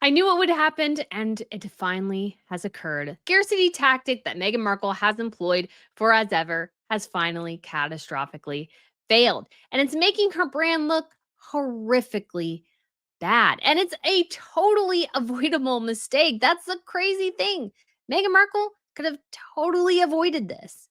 I knew it would happen, and it finally has occurred. Scarcity tactic that Meghan Markle has employed for as ever has finally catastrophically failed. And it's making her brand look horrifically bad. And it's a totally avoidable mistake. That's the crazy thing. Meghan Markle could have totally avoided this.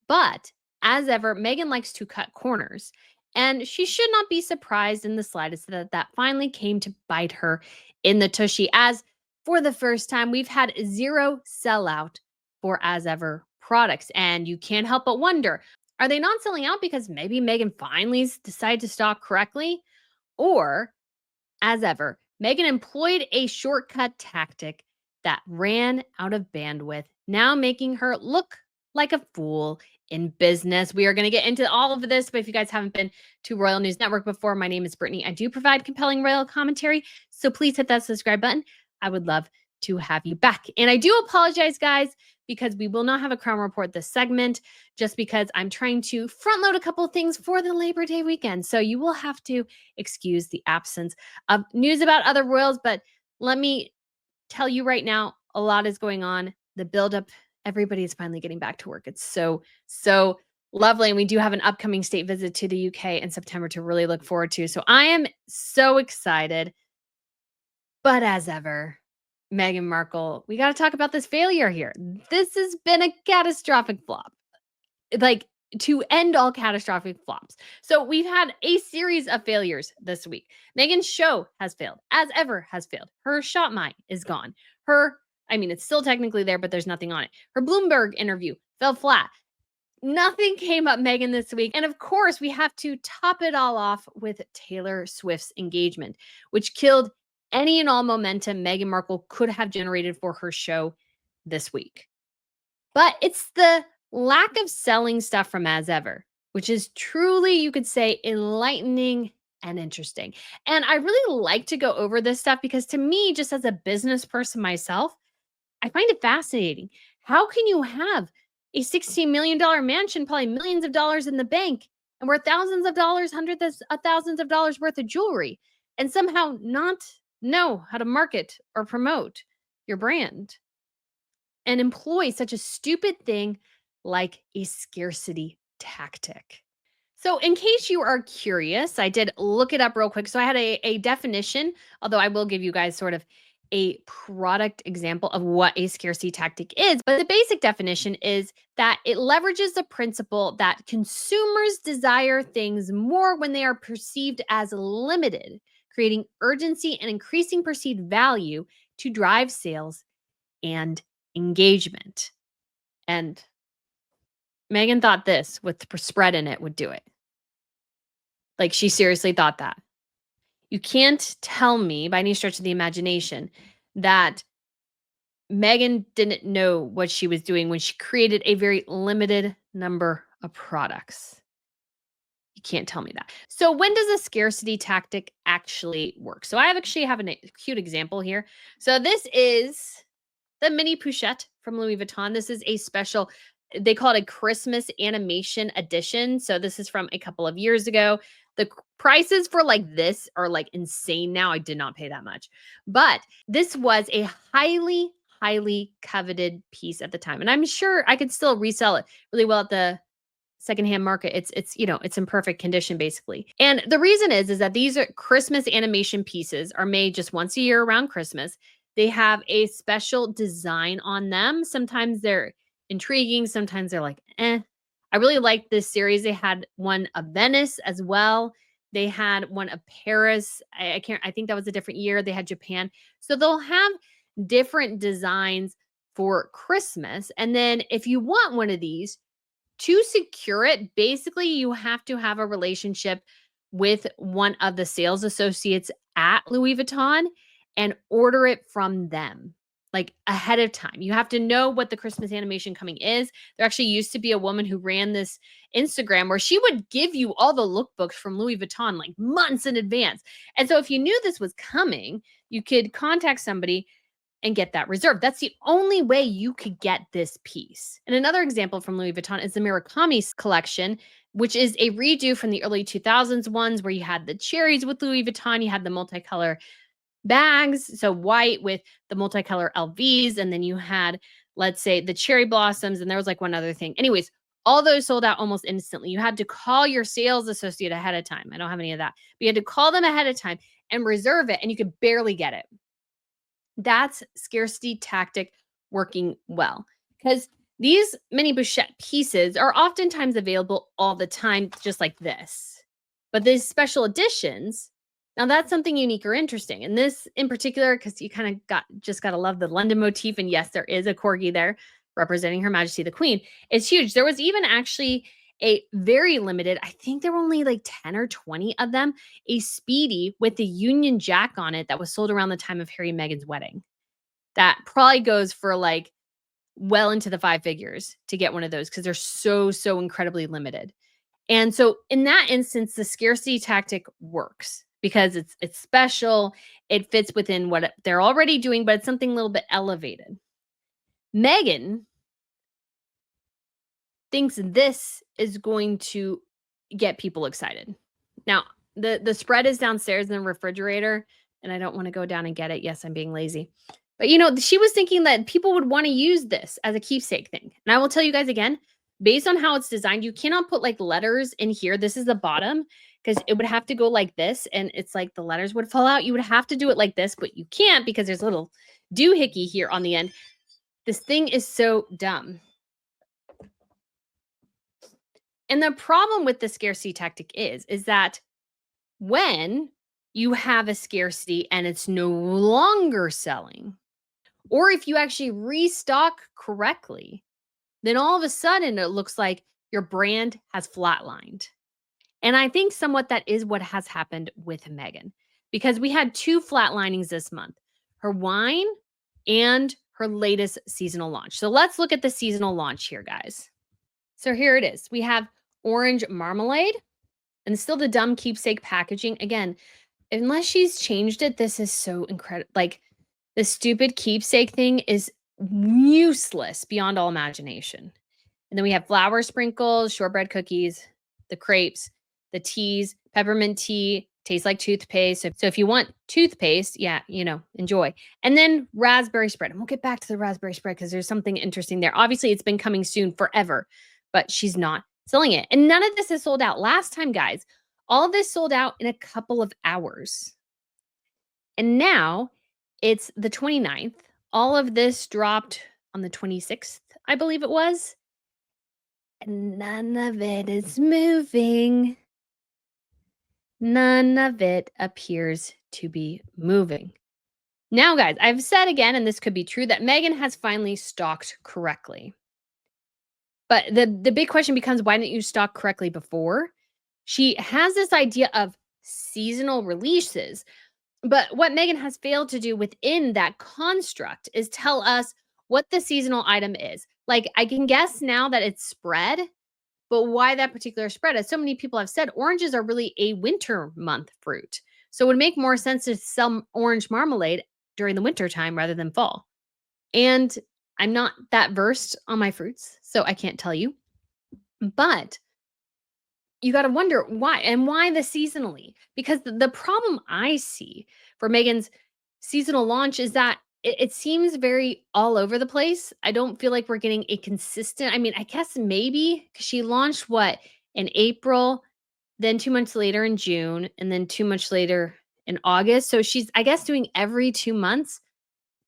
But as ever, Meghan likes to cut corners. And she should not be surprised in the slightest that that finally came to bite her in the tushy, as for the first time, we've had zero sellout for as ever products. And you can't help but wonder, are they not selling out because maybe Meghan finally decided to stock correctly? Or, as ever, Meghan employed a shortcut tactic that ran out of bandwidth, now making her look like a fool in business. We are going to get into all of this, but if you guys haven't been to Royal News Network before, my name is Brittany. I do provide compelling royal commentary, so please hit that subscribe button. I would love to have you back. And I do apologize, guys, because we will not have a Crown Report this segment, just because I'm trying to front load a couple things for the Labor Day weekend. So you will have to excuse the absence of news about other royals, but let me tell you right now, a lot is going on. The buildup, everybody is finally getting back to work. It's so lovely. And we do have an upcoming state visit to the UK in September to really look forward to. So I am so excited. But as ever, Meghan Markle, we got to talk about this failure here. This has been a catastrophic flop. Like, to end all catastrophic flops. So we've had a series of failures this week. Meghan's show has failed, as ever has failed. Her Shop My is gone. It's still technically there, but there's nothing on it. Her Bloomberg interview fell flat. Nothing came up Meghan this week. And of course, we have to top it all off with Taylor Swift's engagement, which killed any and all momentum Meghan Markle could have generated for her show this week. But it's the lack of selling stuff from as ever, which is truly, you could say, enlightening and interesting. And I really like to go over this stuff because, to me, just as a business person myself, I find it fascinating. How can you have a $16 million mansion, probably millions of dollars in the bank, and worth thousands of dollars, hundreds of thousands of dollars worth of jewelry, and somehow not know how to market or promote your brand and employ such a stupid thing like a scarcity tactic? So in case you are curious, I did look it up real quick. So I had a definition, although I will give you guys sort of a product example of what a scarcity tactic is. But the basic definition is that it leverages the principle that consumers desire things more when they are perceived as limited, creating urgency and increasing perceived value to drive sales and engagement. And Meghan thought this with the spread in it would do it. Like, she seriously thought that. You can't tell me by any stretch of the imagination that Meghan didn't know what she was doing when she created a very limited number of products. You can't tell me that. So when does a scarcity tactic actually work? So I actually have a cute example here. So this is the mini Pochette from Louis Vuitton. This is a special, they call it a Christmas animation edition. So this is from a couple of years ago. The prices for like this are like insane now. I did not pay that much. But this was a highly coveted piece at the time. And I'm sure I could still resell it really well at the secondhand market. It's in perfect condition basically. And the reason is that these are Christmas animation pieces are made just once a year around Christmas. They have a special design on them. Sometimes they're intriguing. Sometimes they're like, eh. I really liked this series. They had one of Venice as well. They had one of Paris. I think that was a different year. They had Japan. So they'll have different designs for Christmas. And then if you want one of these, to secure it, basically you have to have a relationship with one of the sales associates at Louis Vuitton and order it from them, like ahead of time. You have to know what the Christmas animation coming is. There actually used to be a woman who ran this Instagram where she would give you all the lookbooks from Louis Vuitton like months in advance. And so if you knew this was coming, you could contact somebody and get that reserved. That's the only way you could get this piece. And another example from Louis Vuitton is the Murakami collection, which is a redo from the early 2000s ones where you had the cherries with Louis Vuitton, you had the multicolor bags. So white with the multicolor LVs. And then you had, let's say, the cherry blossoms. And there was like one other thing. Anyways, all those sold out almost instantly. You had to call your sales associate ahead of time. I don't have any of that. But you had to call them ahead of time and reserve it, and you could barely get it. That's scarcity tactic working well, because these mini Bouchette pieces are oftentimes available all the time, just like this. But these special editions, now that's something unique or interesting. And this in particular, because you kind of gotta love the London motif. And yes, there is a corgi there representing Her Majesty the Queen. It's huge. There was even actually a very limited, I think there were only like 10 or 20 of them, a Speedy with the Union Jack on it that was sold around the time of Harry and Meghan's wedding. That probably goes for like well into the five figures to get one of those, because they're so incredibly limited. And so in that instance, the scarcity tactic works because it's special. It fits within what they're already doing, but it's something a little bit elevated. Meghan thinks this is going to get people excited. Now, the spread is downstairs in the refrigerator, and I don't want to go down and get it. Yes, I'm being lazy. But she was thinking that people would want to use this as a keepsake thing. And I will tell you guys again, based on how it's designed, you cannot put like letters in here. This is the bottom, because it would have to go like this, and it's like the letters would fall out. You would have to do it like this, but you can't because there's a little doohickey here on the end. This thing is so dumb. And the problem with the scarcity tactic is that when you have a scarcity and it's no longer selling, or if you actually restock correctly, then all of a sudden it looks like your brand has flatlined. And I think somewhat that is what has happened with Meghan, because we had two flatlinings this month, her wine and her latest seasonal launch. So let's look at the seasonal launch here, guys. So here it is. We have orange marmalade and still the dumb keepsake packaging. Again, unless she's changed it, this is so incredible. Like, the stupid keepsake thing is useless beyond all imagination. And then we have flour sprinkles, shortbread cookies, the crepes, the teas, peppermint tea, tastes like toothpaste. So if you want toothpaste, yeah, enjoy. And then raspberry spread. And we'll get back to the raspberry spread because there's something interesting there. Obviously, it's been coming soon forever, but she's not selling it. And none of this is sold out. Last time, guys, all of this sold out in a couple of hours. And now it's the 29th. All of this dropped on the 26th, I believe it was. And none of it is moving. None of it appears to be moving. Now, guys, I've said again, and this could be true, that Meghan has finally stocked correctly. But the big question becomes, why didn't you stock correctly before? She has this idea of seasonal releases. But what Meghan has failed to do within that construct is tell us what the seasonal item is. Like, I can guess now that it's spread, but why that particular spread? As so many people have said, oranges are really a winter month fruit. So it would make more sense to sell orange marmalade during the winter time rather than fall. And I'm not that versed on my fruits, so I can't tell you. But you got to wonder why, and why the seasonally? Because the problem I see for Meghan's seasonal launch is that it seems very all over the place. I don't feel like we're getting a consistent, I mean, I guess maybe because she launched what in April, then 2 months later in June, and then 2 months later in August. So she's, I guess, doing every 2 months.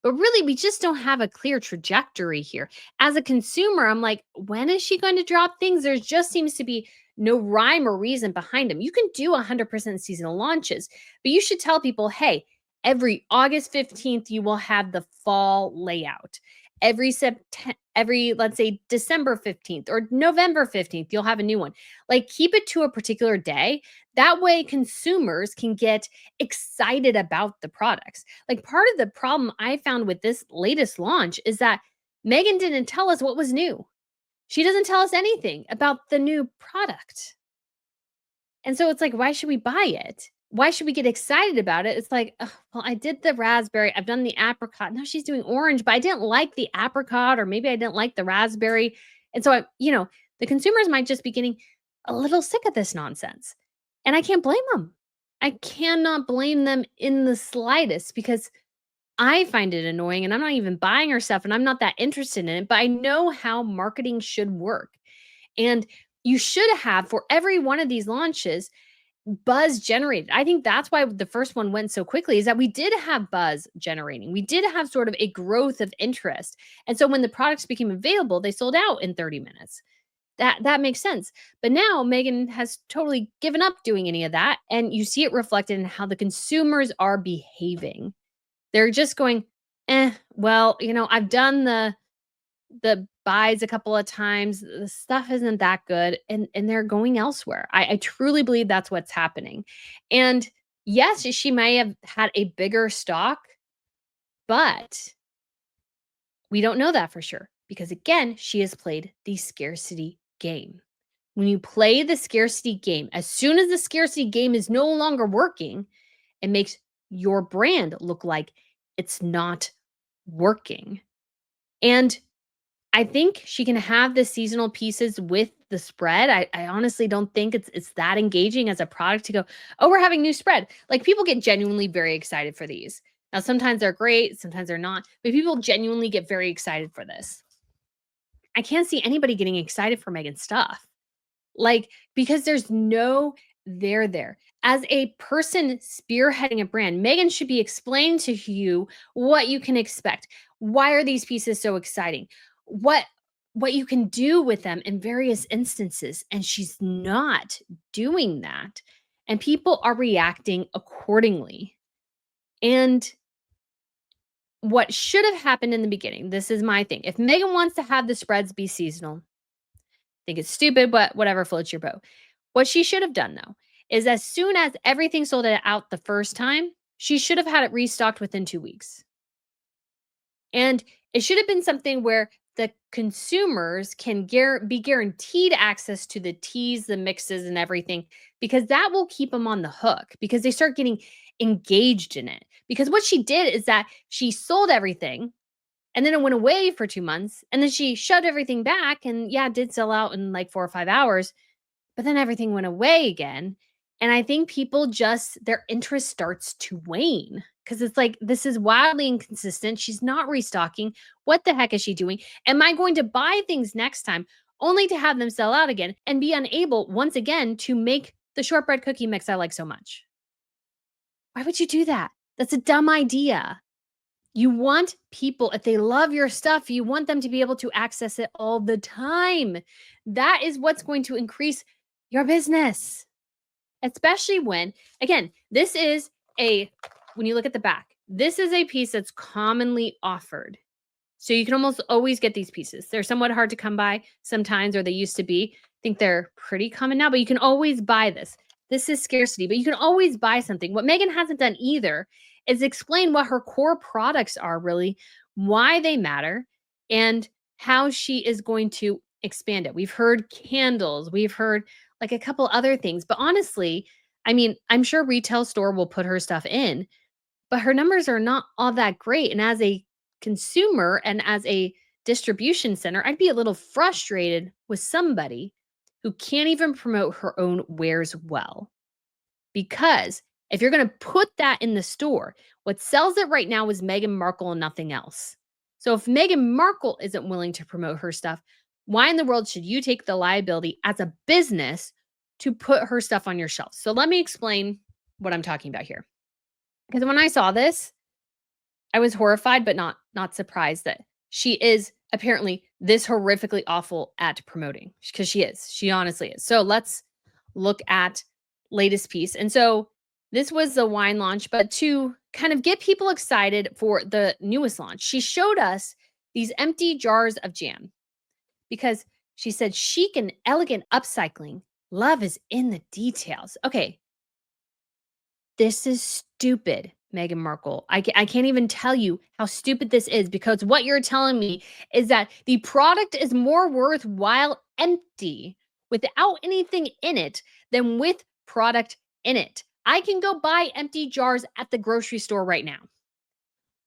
But really, we just don't have a clear trajectory here. As a consumer, I'm like, when is she going to drop things? There just seems to be no rhyme or reason behind them. You can do 100% seasonal launches, but you should tell people, hey, every August 15th, you will have the fall layout. Every let's say December 15th or November 15th, you'll have a new one. Like, keep it to a particular day. That way consumers can get excited about the products. Like, part of the problem I found with this latest launch is that Meghan didn't tell us what was new. She doesn't tell us anything about the new product. And so it's like, why should we buy it? Why should we get excited about it? It's like, ugh, well, I did the raspberry. I've done the apricot. Now she's doing orange, but I didn't like the apricot, or maybe I didn't like the raspberry. And so the consumers might just be getting a little sick of this nonsense. And I can't blame them. I cannot blame them in the slightest because I find it annoying and I'm not even buying her stuff and I'm not that interested in it, but I know how marketing should work. And you should have for every one of these launches buzz generated. I think that's why the first one went so quickly is that we did have buzz generating. We did have sort of a growth of interest. And so when the products became available, they sold out in 30 minutes. That makes sense. But now Megan has totally given up doing any of that and you see it reflected in how the consumers are behaving. They're just going, well, I've done the buys a couple of times. The stuff isn't that good, and they're going elsewhere. I truly believe that's what's happening. And yes, she may have had a bigger stock, but we don't know that for sure because again, she has played the scarcity game. When you play the scarcity game, as soon as the scarcity game is no longer working, it makes your brand look like it's not working. And I think she can have the seasonal pieces with the spread. I honestly don't think it's that engaging as a product to go, oh, we're having new spread. Like people get genuinely very excited for these. Now, sometimes they're great, sometimes they're not, but people genuinely get very excited for this. I can't see anybody getting excited for Megan's stuff. Like, because there's no there. As a person spearheading a brand, Megan should be explaining to you what you can expect. Why are these pieces so exciting? What you can do with them in various instances. And she's not doing that. And people are reacting accordingly. And what should have happened in the beginning, this is my thing. If Megan wants to have the spreads be seasonal, think it's stupid, but whatever floats your boat. What she should have done though is as soon as everything sold it out the first time, she should have had it restocked within 2 weeks. And it should have been something where the consumers can be guaranteed access to the teas, the mixes, and everything, because that will keep them on the hook because they start getting engaged in it. Because what she did is that she sold everything and then it went away for 2 months, and then she shoved everything back and, yeah, it did sell out in, like, 4 or 5 hours, but then everything went away again, and I think people just their interest starts to wane because it's like, "This is wildly inconsistent, she's not restocking, what the heck is she doing? Am I going to buy things next time only to have them sell out again and be unable, once again, to make the shortbread cookie mix I like so much?" Why would you do that? That's a dumb idea. You want people, if they love your stuff, you want them to be able to access it all the time. That is what's going to increase your business. Especially when, again, this is when you look at the back, this is a piece that's commonly offered. So you can almost always get these pieces. They're somewhat hard to come by sometimes, or they used to be. I think they're pretty common now, but you can always buy this. This is scarcity, but you can always buy something. What Megan hasn't done either is explain what her core products are really, why they matter, and how she is going to expand it. We've heard candles, we've heard like a couple other things, but honestly, I mean, I'm sure retail store will put her stuff in, but her numbers are not all that great. And as a consumer and as a distribution center, I'd be a little frustrated with somebody who can't even promote her own wares well. Because if you're going to put that in the store, what sells it right now is Meghan Markle and nothing else. So if Meghan Markle isn't willing to promote her stuff, why in the world should you take the liability as a business to put her stuff on your shelf? So let me explain what I'm talking about here. Because when I saw this, I was horrified, but not surprised that she is apparently this horrifically awful at promoting, because she is. She honestly is. So let's look at latest piece. And so this was the wine launch, but to kind of get people excited for the newest launch, she showed us these empty jars of jam because she said chic and elegant upcycling. Love is in the details. Okay, this is stupid, Meghan Markle. I can't even tell you how stupid this is because what you're telling me is that the product is more worthwhile empty without anything in it than with product in it. I can go buy empty jars at the grocery store right now.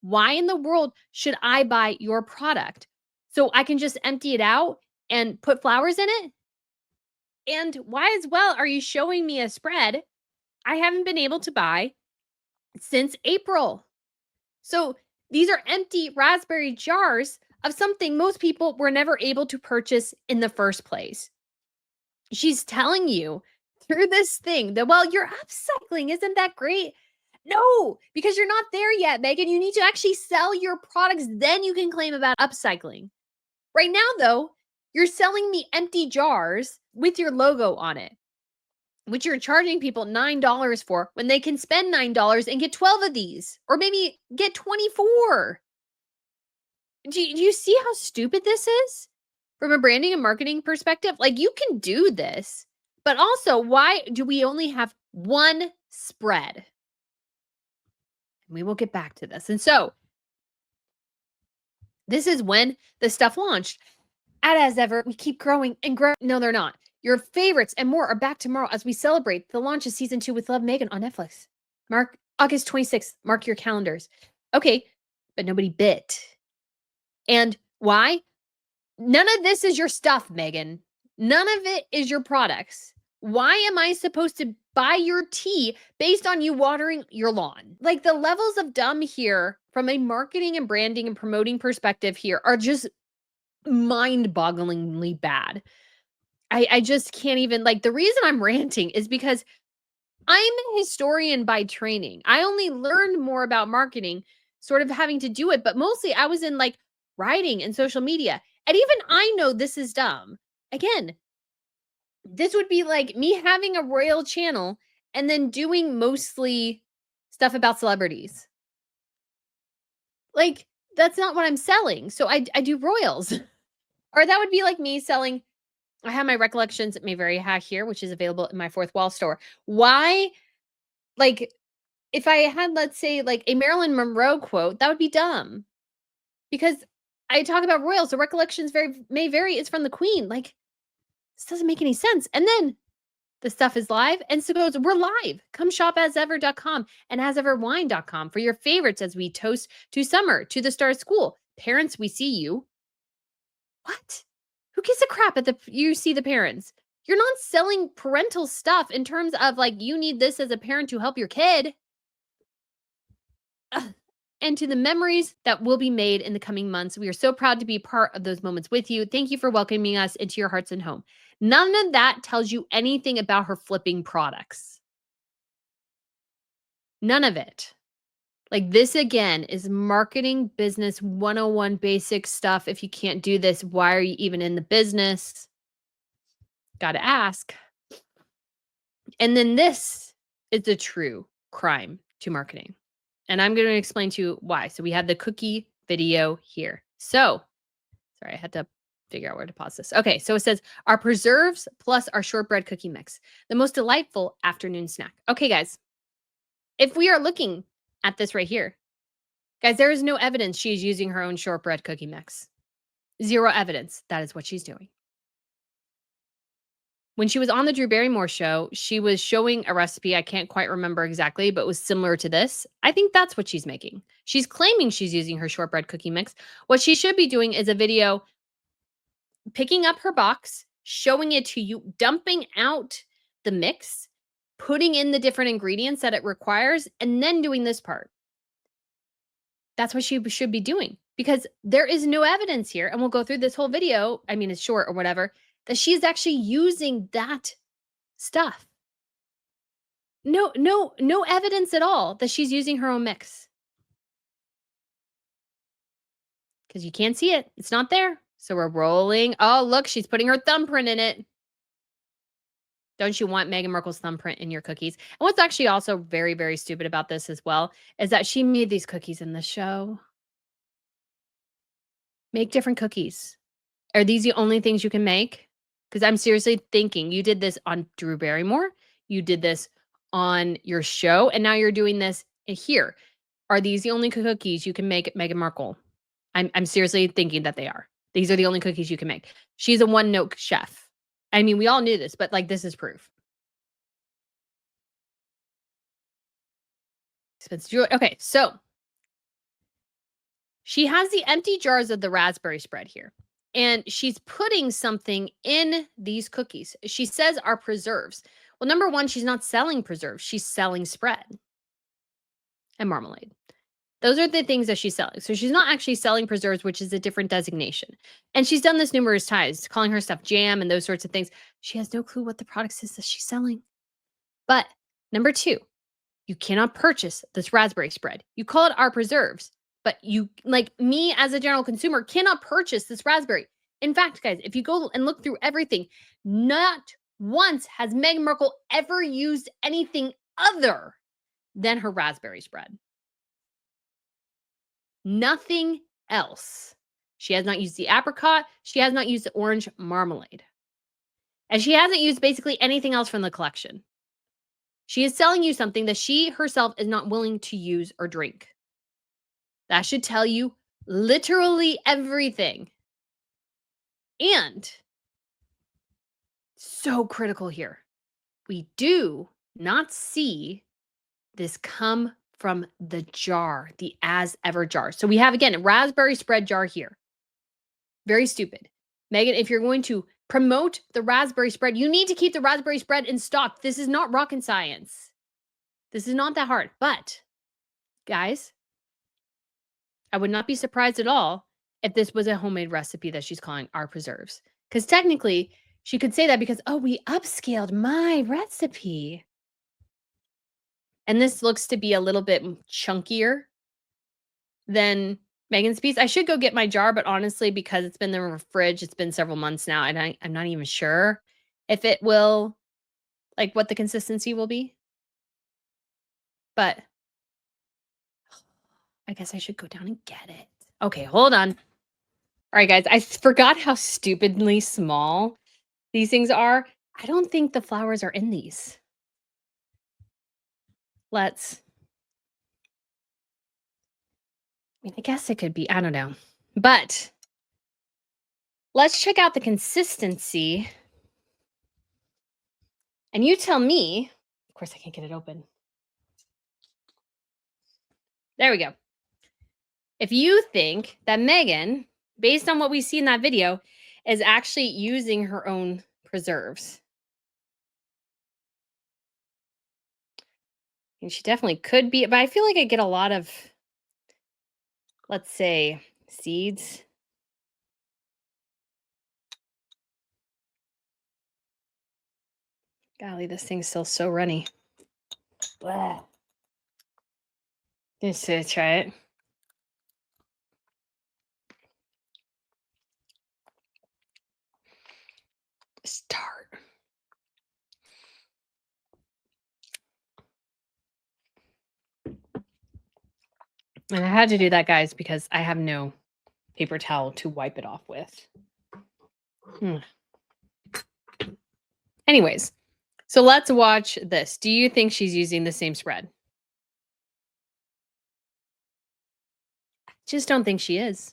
Why in the world should I buy your product? So I can just empty it out and put flowers in it? And why as well are you showing me a spread I haven't been able to buy since April. So these are empty raspberry jars of something most people were never able to purchase in the first place. She's telling you through this thing that, well, you're upcycling. Isn't that great? No, because you're not there yet, Megan. You need to actually sell your products. Then you can claim about upcycling. Right now, though, you're selling me empty jars with your logo on it, which you're charging people $9 for when they can spend $9 and get 12 of these, or maybe get 24. Do you see how stupid this is? From a branding and marketing perspective, like, you can do this, but also, why do we only have one spread? We will get back to this. And so, this is when the stuff launched. And as ever, we keep growing and growing. No, they're not. Your favorites and more are back tomorrow as we celebrate the launch of season 2 with Love Megan on Netflix. Mark August 26th. Mark your calendars. Okay, but nobody bit. And why? None of this is your stuff, Megan. None of it is your products. Why am I supposed to buy your tea based on you watering your lawn? Like, the levels of dumb here from a marketing and branding and promoting perspective here are just mind-bogglingly bad. I just can't even, like, the reason I'm ranting is because I'm a historian by training. I only learned more about marketing sort of having to do it, but mostly I was in, like, writing and social media. And even I know this is dumb. Again, this would be like me having a royal channel and then doing mostly stuff about celebrities. Like, that's not what I'm selling. So I do royals. Or that would be like me selling. I have my recollections at Mayberry hack here, which is available in my fourth wall store. Why? Like, if I had, let's say, like a Marilyn Monroe quote, that would be dumb because I talk about royals. The recollections may vary. It's from the Queen. Like, this doesn't make any sense. And then the stuff is live. And so goes, we're live. Come shop asever.com and aseverwine.com for your favorites as we toast to summer, to the start of school. Parents, we see you. What? Who gives a crap at you see the parents? You're not selling parental stuff in terms of, like, you need this as a parent to help your kid. Ugh. And to the memories that will be made in the coming months. We are so proud to be part of those moments with you. Thank you for welcoming us into your hearts and home. None of that tells you anything about her flipping products. None of it. Like, this again is marketing business 101 basic stuff. If you can't do this, why are you even in the business? Got to ask. And then this is the true crime to marketing. And I'm going to explain to you why. So we have the cookie video here. So, sorry, I had to figure out where to pause this. Okay, so it says our preserves plus our shortbread cookie mix, the most delightful afternoon snack. Okay, guys, if we are looking at this right here, guys, there is no evidence she's using her own shortbread cookie mix. Zero evidence. That is what she's doing. When she was on the Drew Barrymore show, she was showing a recipe. I can't quite remember exactly, but it was similar to this. I think that's what she's making. She's claiming she's using her shortbread cookie mix. What she should be doing is a video picking up her box, showing it to you, dumping out the mix, putting in the different ingredients that it requires, and then doing this part. That's what she should be doing because there is no evidence here. And we'll go through this whole video. I mean, it's short or whatever, that she's actually using that stuff. No evidence at all that she's using her own mix. Because you can't see it. It's not there. So we're rolling. Oh, look, she's putting her thumbprint in it. Don't you want Meghan Markle's thumbprint in your cookies? And what's actually also very, very stupid about this as well is that she made these cookies in the show. Make different cookies. Are these the only things you can make? Because I'm seriously thinking you did this on Drew Barrymore. You did this on your show. And now you're doing this here. Are these the only cookies you can make at Meghan Markle? I'm seriously thinking that they are. These are the only cookies you can make. She's a one-note chef. I mean, we all knew this, but, like, this is proof. Okay, so she has the empty jars of the raspberry spread here, and she's putting something in these cookies. She says are preserves, Well, number one, she's not selling preserves. She's selling spread and marmalade. Those are the things that she's selling. So she's not actually selling preserves, which is a different designation. And she's done this numerous times, calling her stuff jam and those sorts of things. She has no clue what the products is that she's selling. But number two, you cannot purchase this raspberry spread. You call it our preserves, but you, like me as a general consumer, cannot purchase this raspberry. In fact, guys, if you go and look through everything, not once has Meghan Markle ever used anything other than her raspberry spread. Nothing else. She has not used the apricot. She has not used the orange marmalade. And she hasn't used basically anything else from the collection. She is selling you something that she herself is not willing to use or drink. That should tell you literally everything. And so critical here. We do not see this come from the jar, the as ever jar. So we have, again, a raspberry spread jar here. Very stupid. Meghan, if you're going to promote the raspberry spread, you need to keep the raspberry spread in stock. This is not rocket science. This is not that hard. But, guys, I would not be surprised at all if this was a homemade recipe that she's calling our preserves. Because technically, she could say that because, oh, we upscaled my recipe. And this looks to be a little bit chunkier than Megan's piece. I should go get my jar, but honestly, because it's been in the fridge, it's been several months now, and I'm not even sure if it will, like, what the consistency will be. But I guess I should go down and get it. Okay, hold on. All right, guys, I forgot how stupidly small these things are. I don't think the flowers are in these. I mean, I guess it could be, I don't know. But let's check out the consistency. And you tell me, of course, I can't get it open. There we go. If you think that Meghan, based on what we see in that video, is actually using her own preserves. And she definitely could be, but I feel like I get a lot of, let's say, seeds. Golly, this thing's still so runny. Blah. Just to try it. It's tart. And I had to do that, guys, because I have no paper towel to wipe it off with. Anyways, so let's watch this. Do you think she's using the same spread? I just don't think she is.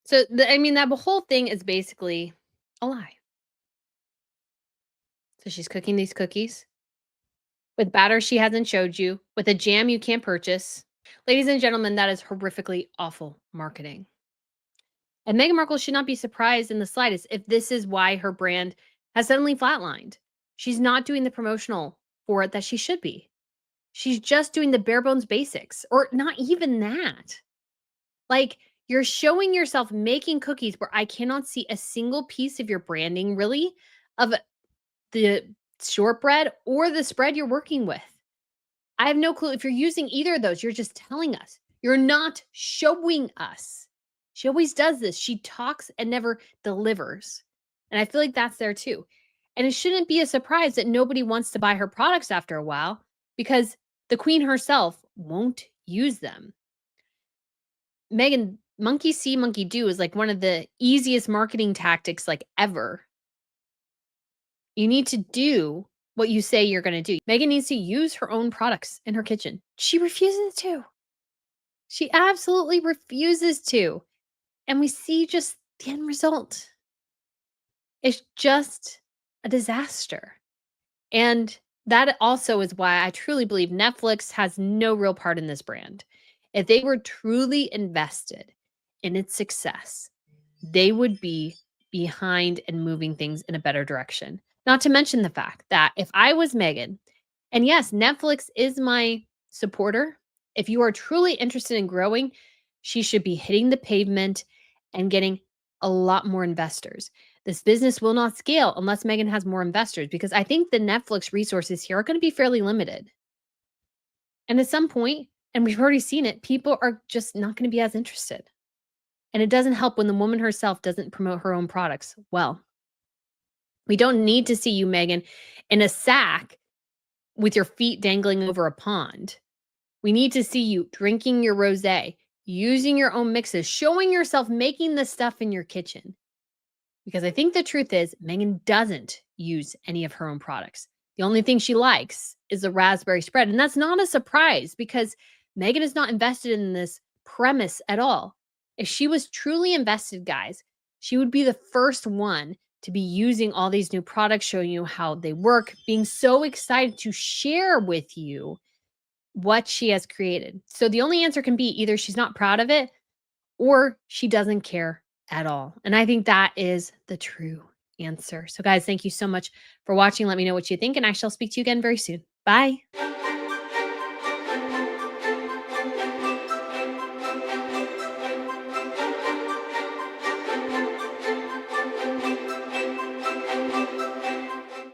So, I mean, that whole thing is basically a lie. So she's cooking these cookies with batter she hasn't showed you, with a jam you can't purchase. Ladies and gentlemen, that is horrifically awful marketing. And Meghan Markle should not be surprised in the slightest if this is why her brand has suddenly flatlined. She's not doing the promotional for it that she should be. She's just doing the bare bones basics, or not even that. Like, you're showing yourself making cookies where I cannot see a single piece of your branding, really, of the shortbread or the spread you're working with. I have no clue. If you're using either of those, you're just telling us. You're not showing us. She always does this. She talks and never delivers. And I feel like that's there too. And it shouldn't be a surprise that nobody wants to buy her products after a while because the queen herself won't use them. Meghan, monkey see, monkey do is like one of the easiest marketing tactics like ever. You need to do what you say you're going to do. Meghan needs to use her own products in her kitchen. She refuses to. She absolutely refuses to. And we see just the end result. It's just a disaster. And that also is why I truly believe Netflix has no real part in this brand. If they were truly invested in its success, they would be behind and moving things in a better direction. Not to mention the fact that if I was Megan, and yes, Netflix is my supporter, if you are truly interested in growing, she should be hitting the pavement and getting a lot more investors. This business will not scale unless Megan has more investors because I think the Netflix resources here are going to be fairly limited. And at some point, and we've already seen it, people are just not going to be as interested. And it doesn't help when the woman herself doesn't promote her own products well. We don't need to see you, Megan, in a sack with your feet dangling over a pond. We need to see you drinking your rosé, using your own mixes, showing yourself making the stuff in your kitchen. Because I think the truth is, Megan doesn't use any of her own products. The only thing she likes is the raspberry spread. And that's not a surprise because Megan is not invested in this premise at all. If she was truly invested, guys, she would be the first one to be using all these new products, showing you how they work, being so excited to share with you what she has created. So the only answer can be either she's not proud of it or she doesn't care at all. And I think that is the true answer. So, guys, thank you so much for watching. Let me know what you think, and I shall speak to you again very soon. Bye.